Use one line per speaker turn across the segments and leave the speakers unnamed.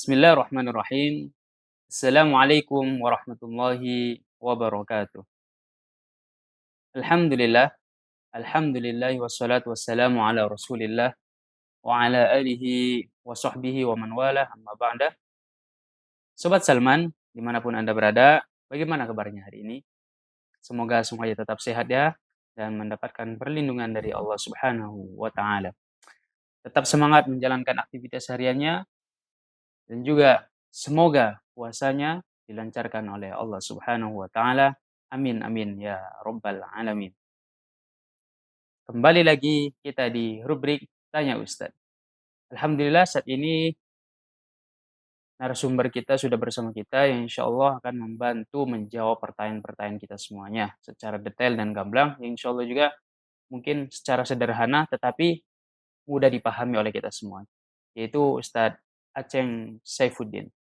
Bismillahirrahmanirrahim. Assalamualaikum warahmatullahi wabarakatuh. Alhamdulillah, alhamdulillah wassalatu wassalamu ala Rasulillah wa ala alihi wa sahbihi wa man wala amma ba'da. Sobat Salman, dimanapun Anda berada, bagaimana kabarnya hari ini? Semoga semuanya tetap sehat ya dan mendapatkan perlindungan dari Allah Subhanahu wa taala. Tetap semangat menjalankan aktivitas hariannya dan juga semoga puasanya dilancarkan oleh Allah Subhanahu wa taala. Amin amin ya rabbal alamin. Kembali lagi kita di rubrik Tanya Ustadz. Alhamdulillah saat ini narasumber kita sudah bersama kita yang insya Allah akan membantu menjawab pertanyaan-pertanyaan kita semuanya secara detail dan gamblang yang insya Allah juga mungkin secara sederhana tetapi mudah dipahami oleh kita semua, yaitu Ustadz Aceng Saifuddin.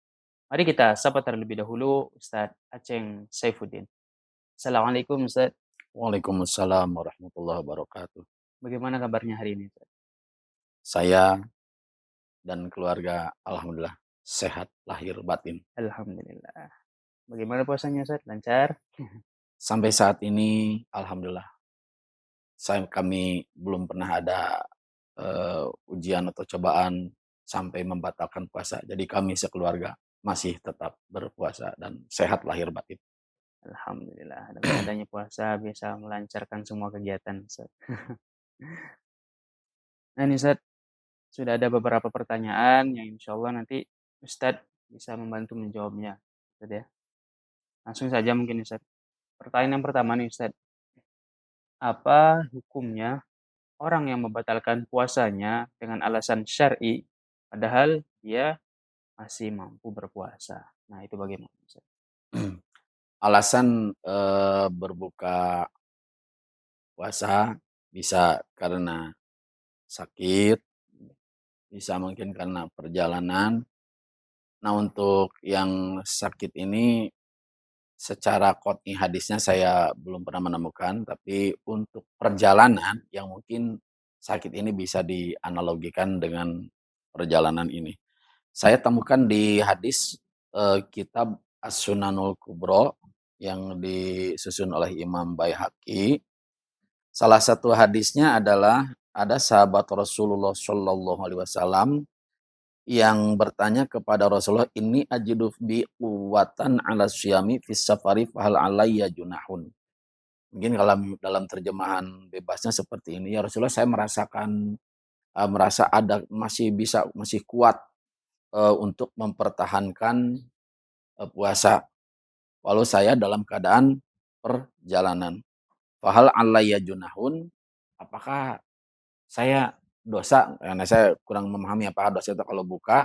Mari kita sapa terlebih dahulu Ustadz Aceng Saifuddin. Assalamualaikum Ustadz.
Waalaikumsalam warahmatullahi wabarakatuh.
Bagaimana kabarnya hari ini Ustadz?
Saya dan keluarga alhamdulillah sehat lahir batin.
Alhamdulillah. Bagaimana puasanya Ustadz? Lancar?
Sampai saat ini alhamdulillah kami belum pernah ada ujian atau cobaan sampai membatalkan puasa. Jadi kami sekeluarga masih tetap berpuasa dan sehat lahir batin.
Alhamdulillah. Dengan adanya puasa bisa melancarkan semua kegiatan Ustadz. Nah ini Ustadz, sudah ada beberapa pertanyaan yang insya Allah nanti Ustadz bisa membantu menjawabnya. Ustadz ya. Langsung saja mungkin Ustadz. Pertanyaan yang pertama nih Ustadz. Apa hukumnya orang yang membatalkan puasanya dengan alasan syar'i padahal dia masih mampu berpuasa? Nah itu bagaimana Ustadz?
Alasan berbuka puasa bisa karena sakit, bisa mungkin karena perjalanan. Nah, untuk yang sakit ini secara qot'i hadisnya saya belum pernah menemukan, tapi untuk perjalanan yang mungkin sakit ini bisa dianalogikan dengan perjalanan ini. Saya temukan di hadis, kitab As-Sunanul Kubro yang disusun oleh Imam Baihaqi. Salah satu hadisnya adalah ada sahabat Rasulullah Shallallahu alaihi wasallam yang bertanya kepada Rasulullah, "Ini ajidu bi quwwatan 'ala syiyami fis safari fahal 'alayya junahun." Mungkin kalau dalam terjemahan bebasnya seperti ini, "Ya Rasulullah, saya merasakan merasa ada masih kuat untuk mempertahankan puasa walau saya dalam keadaan perjalanan. Fahal 'alayya junahun?" Apakah saya dosa? Karena saya kurang memahami apakah dosa itu kalau buka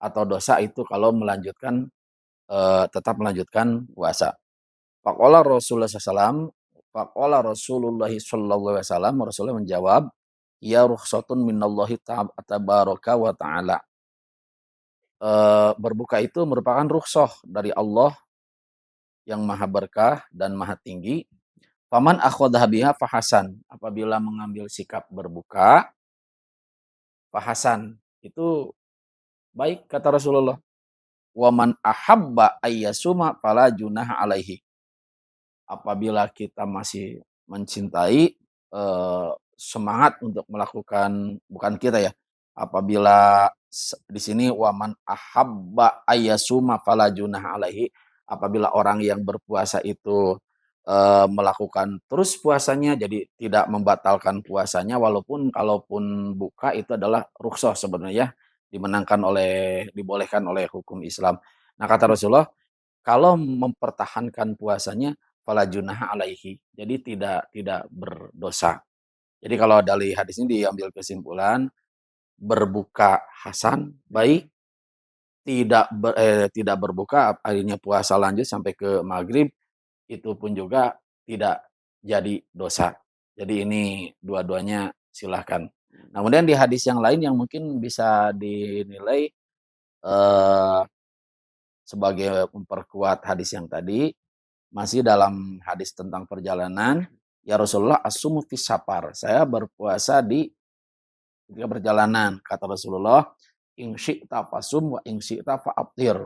atau dosa itu kalau melanjutkan tetap melanjutkan puasa. Faqala Rasulullah sallallahu alaihi wasallam, Rasulullah menjawab, "Ya rukhsatun minallahi tabaraka wa ta'ala." Berbuka itu merupakan rukhsah dari Allah yang Maha Berkah dan Maha Tinggi. Faman akhadha biha fahasan. Apabila mengambil sikap berbuka, fahasan. Itu baik kata Rasulullah. Wa man ahabba ayyasuma fala junaha alaihi. Apabila kita masih mencintai, semangat untuk melakukan, bukan kita ya, apabila di sini wa man ahabba ayyasuma fala junaha alaihi, apabila orang yang berpuasa itu, melakukan terus puasanya, jadi tidak membatalkan puasanya walaupun kalaupun buka itu adalah rukhsah sebenarnya, dibolehkan oleh hukum Islam. Nah kata Rasulullah, kalau mempertahankan puasanya fala junaha alaihi. Jadi tidak berdosa. Jadi kalau dari hadis ini diambil kesimpulan berbuka hasan baik, tidak berbuka akhirnya puasa lanjut sampai ke maghrib itu pun juga tidak jadi dosa. Jadi ini dua-duanya silahkan. Nah, kemudian di hadis yang lain yang mungkin bisa dinilai sebagai memperkuat hadis yang tadi, masih dalam hadis tentang perjalanan, "Ya Rasulullah, asumu fis safar." Saya berpuasa di ketika perjalanan, kata Rasulullah, In syi'ta fasum wa in syi'ta fa'aftir.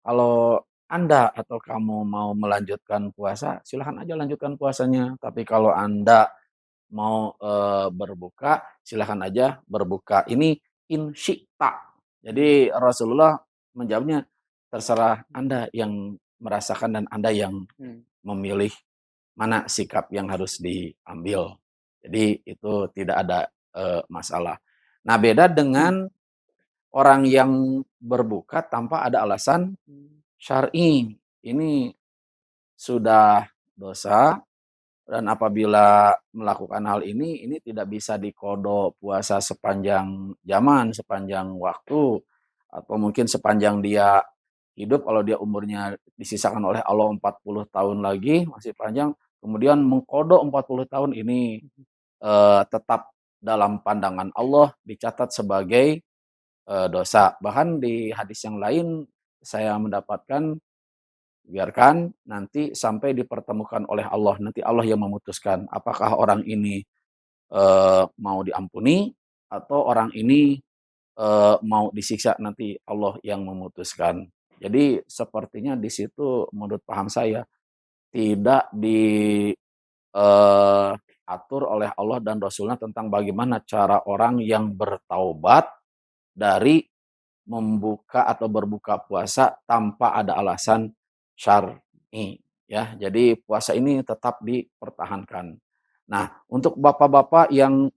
Kalau Anda atau kamu mau melanjutkan puasa, silahkan aja lanjutkan puasanya. Tapi kalau Anda mau, berbuka, silahkan aja berbuka. Ini in syi'ta. Jadi Rasulullah menjawabnya, terserah Anda yang merasakan dan Anda yang
Hmm.
memilih mana sikap yang harus diambil. Jadi itu tidak ada, masalah. Nah, beda dengan orang yang berbuka tanpa ada alasan syar'i. Ini sudah dosa dan apabila melakukan hal ini tidak bisa diqodho puasa sepanjang zaman, sepanjang waktu, atau mungkin sepanjang dia hidup kalau dia umurnya disisakan oleh Allah 40 tahun lagi, masih panjang, kemudian mengqodho 40 tahun ini, tetap dalam pandangan Allah dicatat sebagai, dosa. Bahkan di hadis yang lain saya mendapatkan, biarkan nanti sampai dipertemukan oleh Allah, nanti Allah yang memutuskan apakah orang ini, mau diampuni atau orang ini, mau disiksa, nanti Allah yang memutuskan. Jadi sepertinya di situ menurut paham saya tidak atur oleh Allah dan Rasulnya tentang bagaimana cara orang yang bertaubat dari membuka atau berbuka puasa tanpa ada alasan syar'i, ya. Jadi puasa ini tetap dipertahankan. Nah, untuk bapak-bapak yang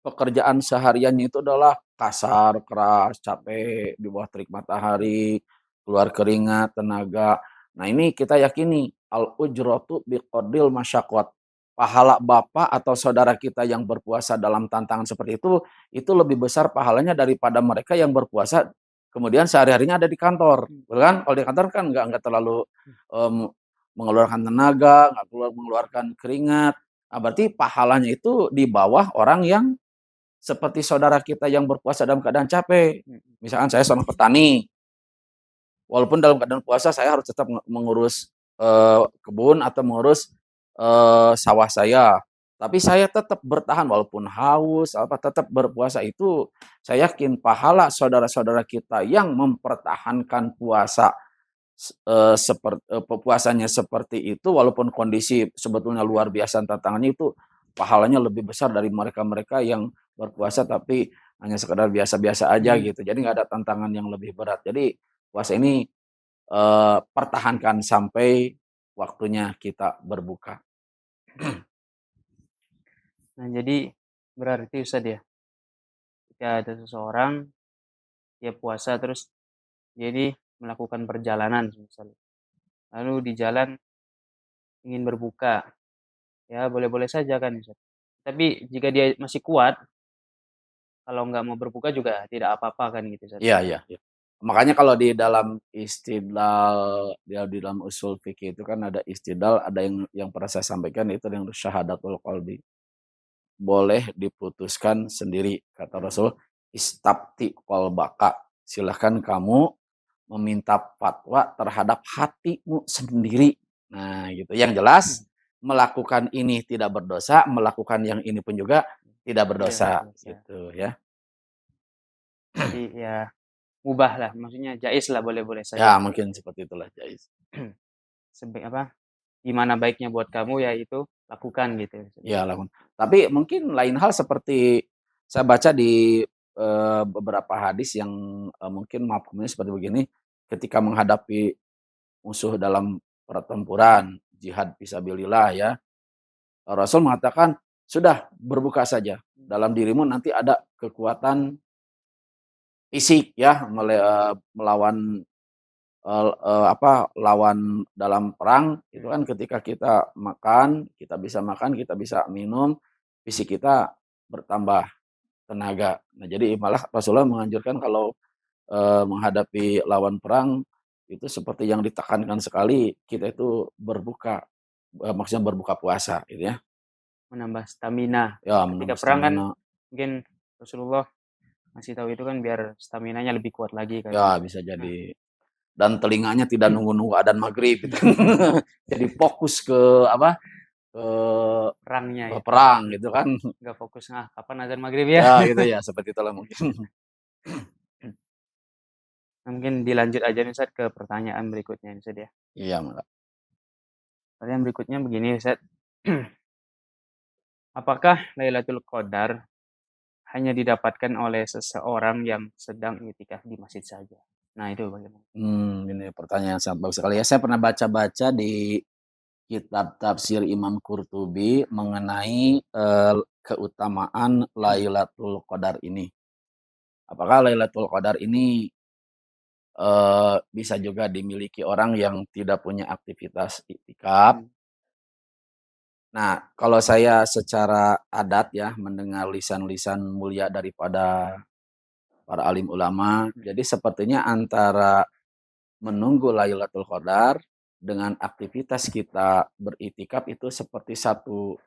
pekerjaan sehariannya itu adalah kasar, keras, capek, di bawah terik matahari, keluar keringat, tenaga. Nah, ini kita yakini al-ujratu biqadril masyaqqat. Pahala bapak atau saudara kita yang berpuasa dalam tantangan seperti itu lebih besar pahalanya daripada mereka yang berpuasa kemudian sehari-harinya ada di kantor, betul kan? Kalau di kantor kan nggak terlalu, mengeluarkan tenaga, nggak mengeluarkan keringat. Nah, berarti pahalanya itu di bawah orang yang seperti saudara kita yang berpuasa dalam keadaan capek. Misalkan saya seorang petani, walaupun dalam keadaan puasa saya harus tetap mengurus, kebun atau mengurus, sawah saya. Tapi saya tetap bertahan walaupun haus, tetap berpuasa itu saya yakin pahala saudara-saudara kita yang mempertahankan puasa, puasanya seperti itu walaupun kondisi sebetulnya luar biasa tantangannya itu, pahalanya lebih besar dari mereka-mereka yang berpuasa tapi hanya sekedar biasa-biasa aja gitu. Jadi nggak ada tantangan yang lebih berat. Jadi puasa ini, pertahankan sampai waktunya kita berbuka.
Nah, jadi berarti Ustaz ya, ketika ada seseorang dia puasa terus jadi melakukan perjalanan misalnya. Lalu di jalan ingin berbuka, ya boleh-boleh saja kan Ustaz. Tapi jika dia masih kuat, kalau nggak mau berbuka juga tidak apa-apa kan gitu Ustaz.
Iya, iya, iya. Makanya kalau di dalam istidlal, di dalam usul fikih itu kan ada istidlal, ada yang pernah saya sampaikan itu yang syahadatul qalbi. Boleh diputuskan sendiri, kata Rasul, "Istabti qalbaka." Silahkan kamu meminta fatwa terhadap hatimu sendiri. Nah, gitu. Yang jelas melakukan ini tidak berdosa, melakukan yang ini pun juga tidak
Tidak
berdosa,
berdosa.
gitu ya.
Jadi ya mubah lah, maksudnya jais lah boleh-boleh
Ya,
saja.
mungkin seperti itulah, Jais.
Apa, gimana baiknya buat kamu ya itu lakukan gitu.
Ya, lakukan. Tapi mungkin lain hal seperti saya baca di, beberapa hadis yang, mungkin mafhumnya seperti begini, ketika menghadapi musuh dalam pertempuran, jihad fisabilillah ya, Rasul mengatakan, "Sudah berbuka saja, dalam dirimu nanti ada kekuatan fisik ya, melawan, lawan dalam perang itu kan ketika kita makan, kita bisa minum, fisik kita bertambah tenaga." Nah, jadi malah Rasulullah menganjurkan kalau, menghadapi lawan perang, itu seperti yang ditekankan sekali, kita itu berbuka, maksudnya berbuka puasa gitu ya.
Menambah stamina.
Ya,
Ketika
menambah
perang kan
stamina,
mungkin Rasulullah ngasih tahu itu kan biar staminanya lebih kuat lagi kan
ya
gitu.
bisa
Nah,
jadi. Dan telinganya tidak nunggu-nunggu adzan maghrib gitu. Jadi fokus ke apa, ke
perangnya ya,
perang gitu kan.
nggak fokus, "Nah, kapan azan maghrib ya?"
Ya gitu ya, seperti itulah mungkin.
Mungkin dilanjut aja nih Ustaz ke pertanyaan berikutnya nih Ustaz ya.
Iya, Mbak.
Pertanyaan berikutnya begini Ustaz. Apakah Lailatul Qadar hanya didapatkan oleh seseorang yang sedang i'tikaf di masjid saja? Nah, itu bagaimana?
Ini pertanyaan yang sangat bagus sekali ya. Saya pernah baca-baca di kitab tafsir Imam Qurtubi mengenai, keutamaan Lailatul Qadar ini. Apakah Lailatul Qadar ini, bisa juga dimiliki orang yang tidak punya aktivitas iktikaf?
Mmm,
Nah, kalau saya secara adat ya mendengar lisan-lisan mulia daripada para alim ulama,
mhm,
jadi sepertinya antara menunggu Lailatul Qadar dengan aktivitas kita beriktikaf itu seperti satu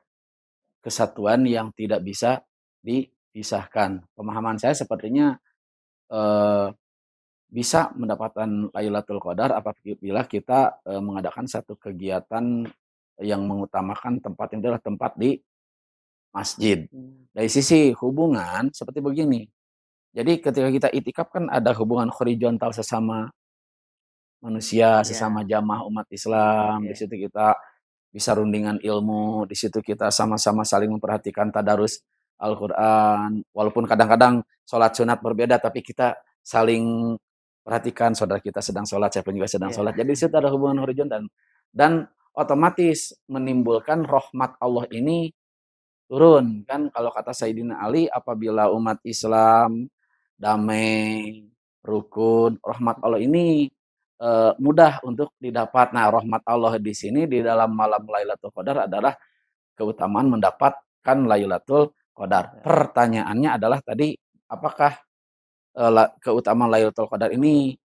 kesatuan yang tidak bisa dipisahkan. Pemahaman saya sepertinya, eee, bisa mendapatkan Lailatul Qadar apabila kita, mengadakan satu kegiatan yang mengutamakan tempat itu adalah tempat di masjid.
mmm,
Dari sisi hubungan seperti begini, jadi ketika kita iktikaf kan ada hubungan horizontal sesama manusia,
iya,
sesama jamaah umat
mhm,
Islam, di
iya,
situ kita bisa rundingan ilmu, di situ kita sama-sama saling memperhatikan tadarus Al-Qur'an, walaupun kadang-kadang sholat sunat berbeda, tapi kita saling perhatikan saudara kita sedang sholat, saya pun juga sedang
iya,
sholat. Jadi di situ ada hubungan horizontal dan otomatis menimbulkan rahmat Allah ini turun. Kan kalau kata Sayyidina Ali, apabila umat Islam damai, rukun, rahmat Allah ini, mudah untuk didapat. Nah, rahmat Allah di sini di dalam malam Lailatul Qadar adalah keutamaan mendapatkan Lailatul Qadar.
iya,
Pertanyaannya adalah tadi, apakah, keutamaan Lailatul Qadar ini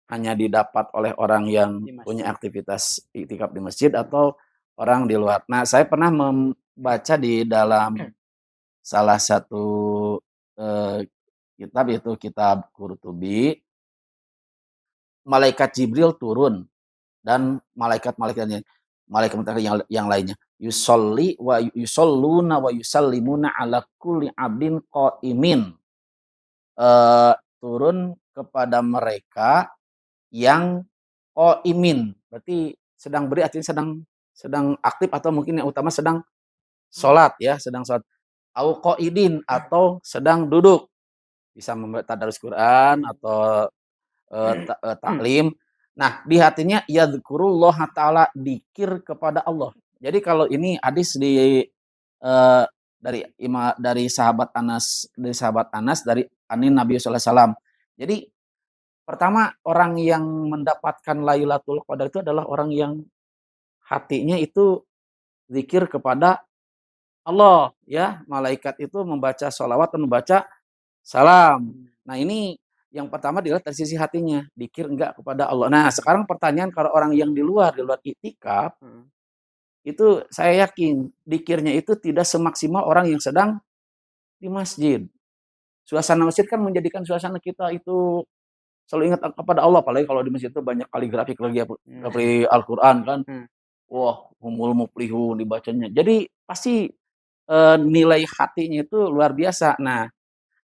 hanya didapat oleh orang yang
di
punya
masjid,
aktivitas iktikaf di masjid
mhm,
atau orang di luar? Nah, saya pernah membaca di dalam salah satu, eee, kitab, yaitu kitab Qurtubi, malaikat Jibril turun dan malaikat-malaikat yang lainnya, yusholluna wa yusallimuna ala kulli 'abdin qa'imin, turun kepada mereka yang qaimin, berarti sedang beri artinya sedang sedang aktif atau mungkin yang utama sedang sholat ya, sedang sholat, au qaidin atau sedang duduk, bisa tadarus Quran atau, taklim. Nah, di hatinya yadhkurullaha ta'ala, dzikir kepada Allah. Jadi kalau ini hadis dari sahabat Anas dari Nabi sallallahu alaihi wasallam. Jadi pertama, orang yang mendapatkan Lailatul Qadar itu adalah orang yang hatinya itu zikir kepada Allah, ya. Malaikat itu membaca sholawat dan membaca salam.
mmm,
Nah, ini yang pertama dilihat dari sisi hatinya, zikir enggak kepada Allah. Nah, sekarang pertanyaan kalau orang yang di luar iktikaf,
mhm,
itu saya yakin zikirnya itu tidak semaksimal orang yang sedang di masjid. Suasana masjid kan menjadikan suasana kita itu selalu ingat kepada Allah, apalagi kalau di masjid itu banyak
nah,
kaligrafi Al-Qur'an kan.
mmm,
Wah, humul muflihun dibacanya. Jadi pasti, nilai hatinya itu luar biasa. Nah,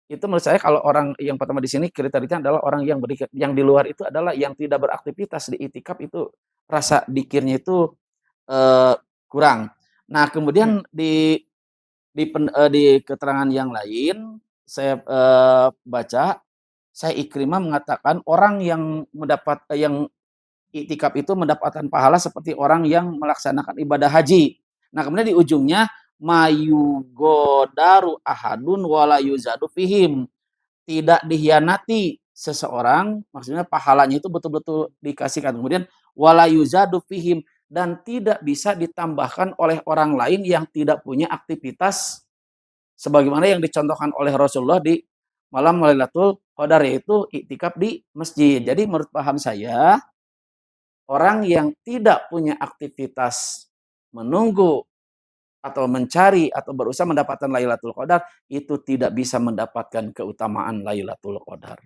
itu menurut saya kalau orang yang pertama di sini kriterianya adalah orang yang yang di luar itu adalah yang tidak beraktivitas di iktikaf itu rasa dzikirnya itu, eee, kurang. Nah, kemudian di keterangan yang lain saya, baca, saya Ikrimah mengatakan orang yang yang iktikaf itu mendapatkan pahala seperti orang yang melaksanakan ibadah haji. Nah, kemudian di ujungnya, mayugodaru ahadun wala yuzadu fihim. Tidak dihianati seseorang, maksudnya pahalanya itu betul-betul dikasihkan. Kemudian wala yuzadu fihim, dan tidak bisa ditambahkan oleh orang lain yang tidak punya aktivitas sebagaimana yang dicontohkan oleh Rasulullah di malam Lailatul Qadar, yaitu iktikaf di masjid.
iya,
Jadi menurut paham saya, orang yang tidak punya aktivitas menunggu atau mencari atau berusaha mendapatkan Lailatul Qadar, itu tidak bisa mendapatkan keutamaan Lailatul Qadar.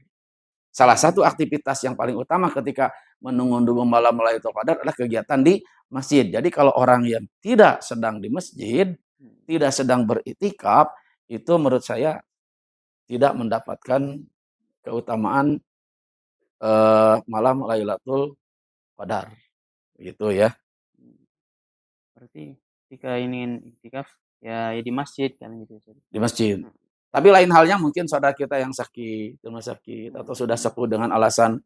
Salah satu
mmm,
aktivitas yang paling utama ketika menunggu-nunggu malam Lailatul Qadar adalah kegiatan di masjid. Jadi kalau orang yang tidak sedang di masjid,
mhm,
tidak sedang beriktikaf, itu menurut saya tidak mendapatkan keutamaan malam Lailatul Qadar, gitu ya,
Mmm, berarti ketika ingin iktikaf, ya di masjid kan gitu, Ustaz?
di masjid.
Mhm,
Tapi lain halnya mungkin saudara kita yang sakit, di rumah sakit, atau sudah
mhm,
sepuh dengan alasan,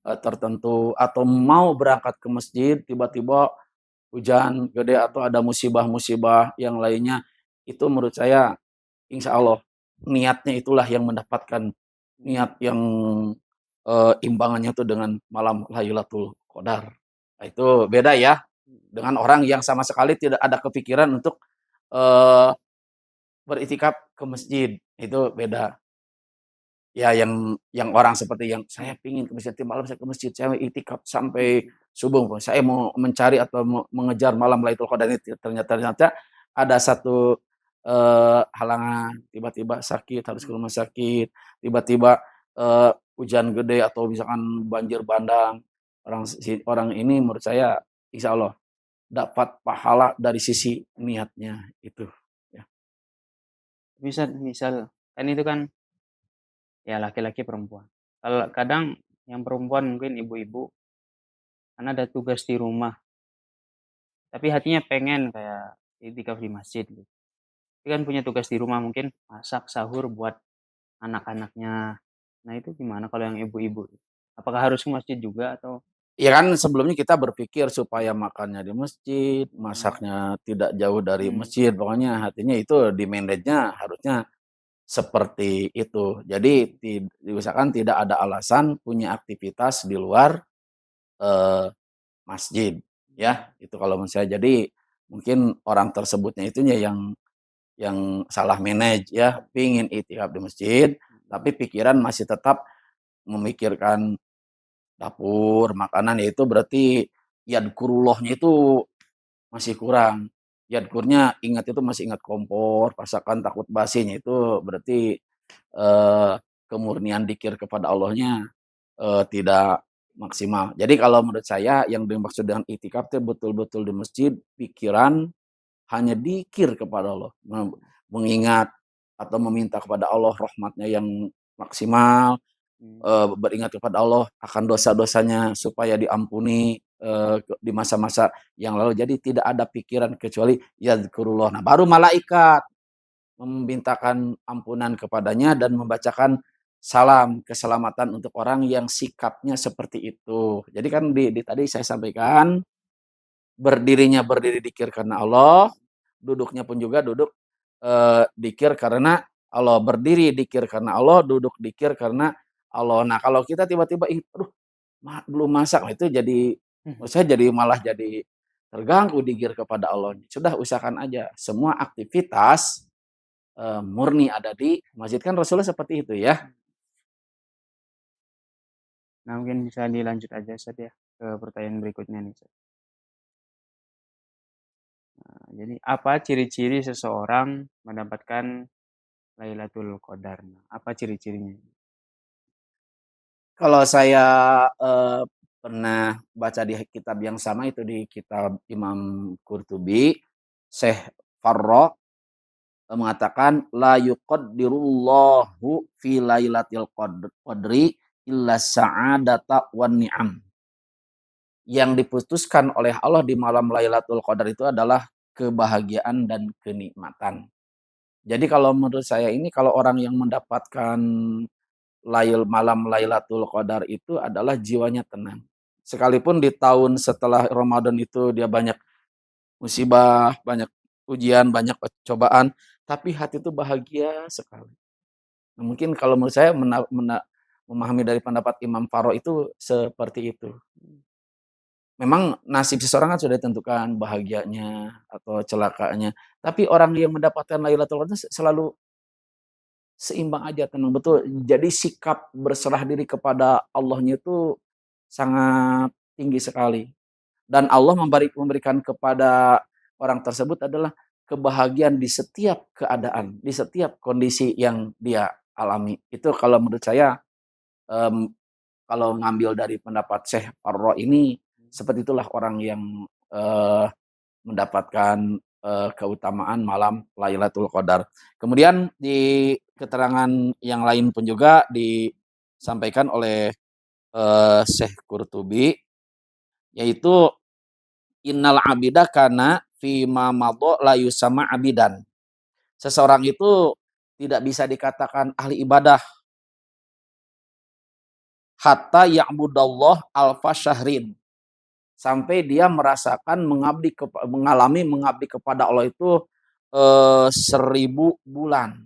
tertentu, atau mau berangkat ke masjid, tiba-tiba hujan gede atau ada musibah-musibah yang lainnya, itu menurut saya insya Allah niatnya itulah yang mendapatkan niat
mhm,
yang, imbangannya itu dengan malam Lailatul Qadar. Nah itu beda ya,
mhm.
dengan orang yang sama sekali tidak ada kepikiran untuk, eee, beriktikaf ke masjid, itu beda. Ya yang orang seperti yang, "Saya pingin ke masjid, tiap malam saya ke masjid, saya iktikaf sampai
Mhm,
subuh, saya mau mencari atau mengejar malam Lailatul Qadar ini." Ternyata ada satu, halangan, tiba-tiba sakit, harus ke
mhm.
rumah sakit, tiba-tiba, hujan gede atau misalkan banjir bandang. Orang ini menurut saya insya Allah dapat pahala dari sisi niatnya itu, ya.
Misal misal kan itu kan ya laki-laki, perempuan. Kalau kadang yang perempuan mungkin ibu-ibu, karena ada tugas di rumah, tapi hatinya pengen kayak iktikaf di masjid gitu. Tapi kan punya tugas di rumah mungkin masak sahur buat anak-anaknya. Nah itu gimana kalau yang ibu-ibu? Apakah harus ke masjid juga atau
Ya kan sebelumnya kita berpikir supaya makannya di masjid,
mhm,
masaknya tidak jauh dari
mmm,
masjid, pokoknya hatinya itu di-manage-nya harusnya seperti itu. Jadi diusahakan tidak ada alasan punya aktivitas di luar, eee, masjid,
mhm,
ya, itu kalau menurut saya. Jadi mungkin orang tersebutnya itunya yang salah manage ya, pingin itikaf di masjid,
mhm,
tapi pikiran masih tetap memikirkan dapur, makanan, ya itu berarti yadkurullahnya itu masih kurang. Yadkurnya ingat itu masih ingat kompor, masakan, takut basinya itu berarti, eee, kemurnian dzikir kepada Allahnya, tidak maksimal. Jadi kalau menurut saya yang dimaksud dengan iktikaf itu betul-betul di masjid, pikiran hanya dzikir kepada Allah, mengingat atau meminta kepada Allah rahmatnya yang maksimal.
mmm,
Beringat kepada Allah akan dosa-dosanya supaya diampuni, di masa-masa yang lalu. Jadi tidak ada pikiran kecuali yadhkurullah. Nah, baru malaikat memintakan ampunan kepadanya dan membacakan salam keselamatan untuk orang yang sikapnya seperti itu. Jadi kan di tadi saya sampaikan, berdirinya berdiri dzikir karena Allah, duduknya pun juga duduk, dzikir karena Allah, berdiri dzikir karena Allah, duduk dzikir karena Allah. Nah, kalau kita tiba-tiba, ih, aduh, belum masak, nah itu jadi
mhm.
menurut saya jadi malah jadi terganggu dzikir kepada Allah. Sudah usahakan aja semua aktivitas, murni ada di masjid, kan Rasulullah seperti itu ya.
Nah mungkin bisa dilanjut aja Ustaz ya, ke pertanyaan berikutnya nih Ustaz. Jadi apa ciri-ciri seseorang mendapatkan Lailatul Qadar? Nah, apa ciri-cirinya?
Kalau saya, pernah baca di kitab yang sama itu di kitab Imam Qurtubi, Syekh Farra, mengatakan, "La yuqaddirullahu fi lailatul qadri illa sa'adata wan ni'am." Yang diputuskan oleh Allah di malam Lailatul Qadar itu adalah kebahagiaan dan kenikmatan. Jadi kalau menurut saya ini kalau orang yang mendapatkan malam Lailatul Qadar itu adalah jiwanya tenang. Sekalipun di tahun setelah Ramadan itu dia banyak musibah, banyak ujian, banyak cobaan, tapi hati itu bahagia sekali. Nah, mungkin kalau menurut saya memahami dari pendapat Imam Faro itu seperti itu. Memang nasib seseorang kan sudah ditentukan, bahagianya atau celakanya, tapi orang yang mendapatkan Lailatul Qadar selalu seimbang aja, tenang, betul. Jadi sikap berserah diri kepada Allahnya itu sangat tinggi sekali. Dan Allah memberikan kepada orang tersebut adalah kebahagiaan di setiap keadaan, di setiap kondisi yang dia alami. Itu kalau menurut saya, mmm, kalau ngambil dari pendapat Syekh Ar-Ra ini, seperti itulah orang yang, eee, mendapatkan, keutamaan malam Lailatul Qadar. Kemudian di keterangan yang lain pun juga disampaikan oleh, Syekh Qurtubi, yaitu innal abida kana fima madha la yusamma abidan. Seseorang itu tidak bisa dikatakan ahli ibadah hatta ya'budallah alfa syahrin. Sampai dia merasakan mengalami mengabdi kepada Allah itu 1000 bulan.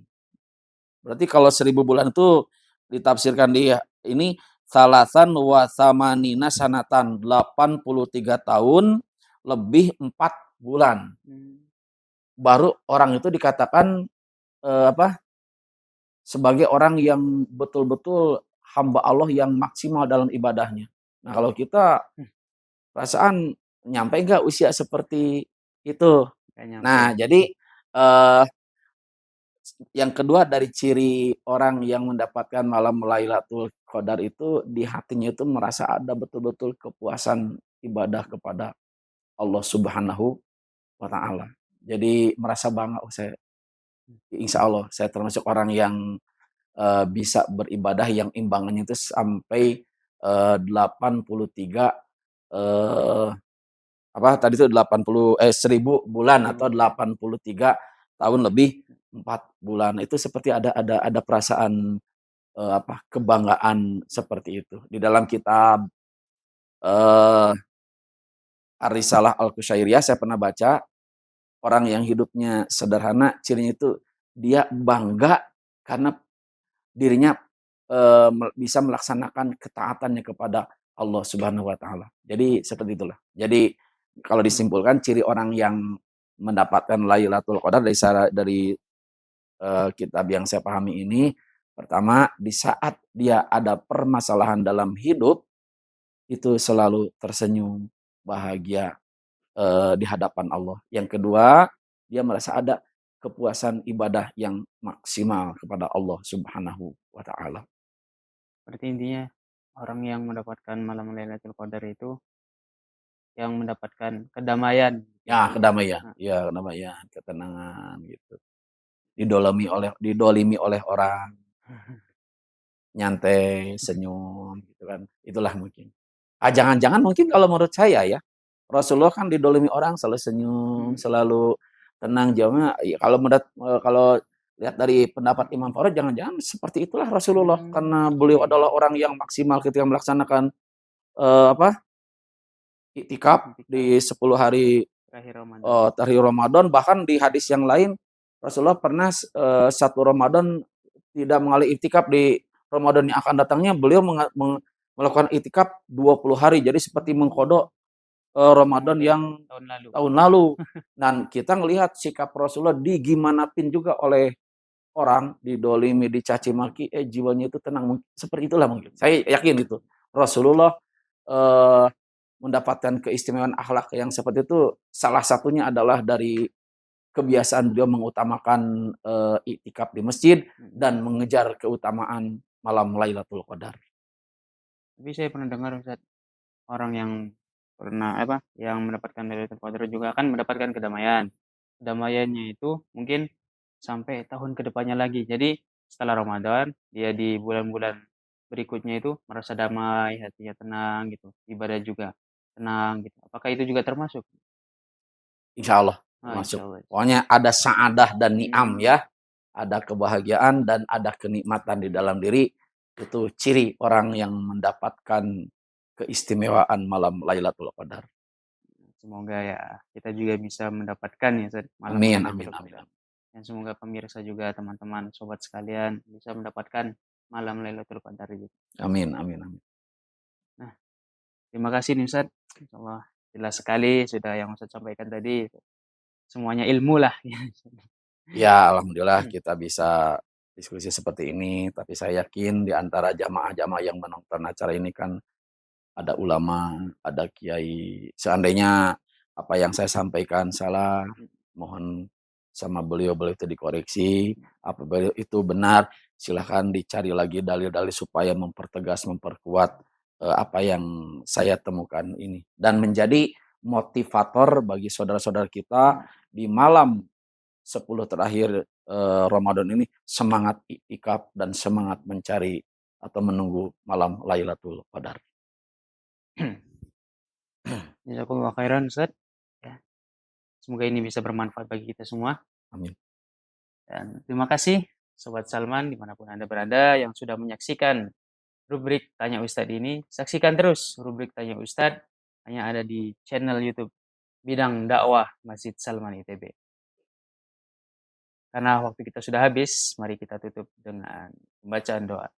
Berarti kalau 1000 bulan itu ditafsirkan dia ini salasan wa tsamanina sanatan, 83 tahun lebih 4 bulan. Baru orang itu dikatakan, apa, sebagai orang yang betul-betul hamba Allah yang maksimal dalam ibadahnya. Nah, kalau kita perasaan nyampe nggak usia seperti itu?
Nggak nyampe
Nah,
ya.
jadi, eee, yang kedua dari ciri orang yang mendapatkan malam Lailatul Qadar itu, di hatinya itu merasa ada betul-betul kepuasan ibadah kepada Allah Subhanahu wa Ta'ala. Jadi merasa bangga, "Oh, saya insya Allah saya termasuk orang yang, bisa beribadah yang imbangannya itu sampai, 83, eee, apa tadi itu 1000 bulan atau 83 tahun lebih 4 bulan." Itu seperti ada perasaan, kebanggaan seperti itu. Di dalam kitab, eee, Ar-Risalah Al-Qusairiyah saya pernah baca, orang yang hidupnya sederhana cirinya itu dia bangga karena dirinya, bisa melaksanakan ketaatannya kepada Allah Subhanahu wa Ta'ala. Jadi seperti itulah. Jadi kalau disimpulkan ciri orang yang mendapatkan Lailatul Qadar dari kitab yang saya pahami ini, pertama di saat dia ada permasalahan dalam hidup, itu selalu tersenyum, bahagia, di hadapan Allah. Yang kedua, dia merasa ada kepuasan ibadah yang maksimal kepada Allah Subhanahu wa Ta'ala.
Berarti intinya orang yang mendapatkan malam Lailatul Qadar itu yang mendapatkan kedamaian gitu
Ya,
ya.
kedamaian,
Heeh.
ya kedamaian, ketenangan gitu. Didolimi oleh orang, nyantai, senyum gitu kan. Itulah mungkin. Jangan-jangan mungkin kalau menurut saya ya, Rasulullah kan didolimi orang selalu senyum,
Mhm.
selalu tenang, jawabnya ya kalau lihat dari pendapat Imam Farad jangan-jangan seperti itulah Rasulullah, karena beliau
Iya iya.
adalah orang yang maksimal ketika melaksanakan, eee, apa, iktikaf
Ketika
di 10 hari
terakhir Ramadan.
Tahrir Ramadan, bahkan di hadis yang lain Rasulullah pernah 1 Ramadan tidak mengalih iktikaf, di Ramadan yang akan datangnya beliau melakukan iktikaf 20 hari. Jadi seperti mengqadha Ramadan
Ramadan
yang
tahun lalu.
tahun lalu. Dan kita ngelihat sikap Rasulullah digimanapun juga oleh orang, didolimi, dicaci maki, jiwanya itu tenang. Seperti itulah mungkin. Saya yakin itu. Rasulullah, eee, mendapatkan keistimewaan akhlak yang seperti itu, salah satunya adalah dari kebiasaan beliau mengutamakan, iktikaf di masjid
Mhm.
dan mengejar keutamaan malam Lailatul Qadar.
Tapi saya pernah dengar Ustaz, orang yang pernah apa, yang mendapatkan Lailatul Qadar juga akan mendapatkan kedamaian. Kedamaiannya itu mungkin sampai tahun ke depannya lagi. Jadi setelah Ramadan, dia di bulan-bulan berikutnya itu merasa damai, hatinya tenang gitu, ibadah juga tenang gitu. Apakah itu juga termasuk?
Insya Allah
Ah,
termasuk.
insyaallah.
Pokoknya ada sa'adah dan ni'am
Mmm,
ya, ada kebahagiaan dan ada kenikmatan di dalam diri, itu ciri orang yang mendapatkan keistimewaan malam Lailatul Qadar.
semoga ya kita juga bisa mendapatkan ya Ustaz, malam
Amin amin
Lailatul
amin
Qadar.
amin.
Dan semoga pemirsa juga teman-teman, sobat sekalian bisa mendapatkan malam Lailatul Qadar juga.
Amin amin amin.
Nah, terima kasih nih Ustaz, insyaallah jelas sekali sudah yang Ustaz sampaikan tadi, semuanya ilmu lah ya.
Ya alhamdulillah kita bisa diskusi seperti ini, tapi saya yakin di antara jamaah-jamaah yang menonton acara ini kan ada ulama, ada kiai. Seandainya apa yang saya sampaikan salah, mohon sama beliau-beliau itu dikoreksi. Apabila itu benar, silahkan dicari lagi dalil-dalil supaya mempertegas, memperkuat apa yang saya temukan ini. Dan menjadi motivator bagi saudara-saudara kita di malam 10 terakhir Ramadan ini semangat iktikaf dan semangat mencari atau menunggu malam Lailatul Qadar.
Jazakallah khairan Ustaz. Ya, semoga ini bisa bermanfaat bagi kita semua.
Amin.
Dan terima kasih Sobat Salman dimanapun Anda berada yang sudah menyaksikan rubrik Tanya Ustadz ini. Saksikan terus rubrik Tanya Ustadz hanya ada di channel YouTube Bidang Dakwah Masjid Salman ITB. Karena waktu kita sudah habis, mari kita tutup dengan pembacaan doa.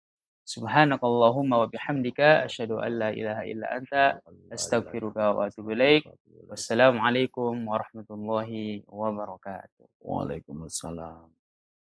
Subhanakallahumma wa bihamdika asyhadu an la ilaha illa anta astaghfiruka wa atubu ilaik. Wassalamualaikum warahmatullahi wabarakatuh.
Waalaikumsalam.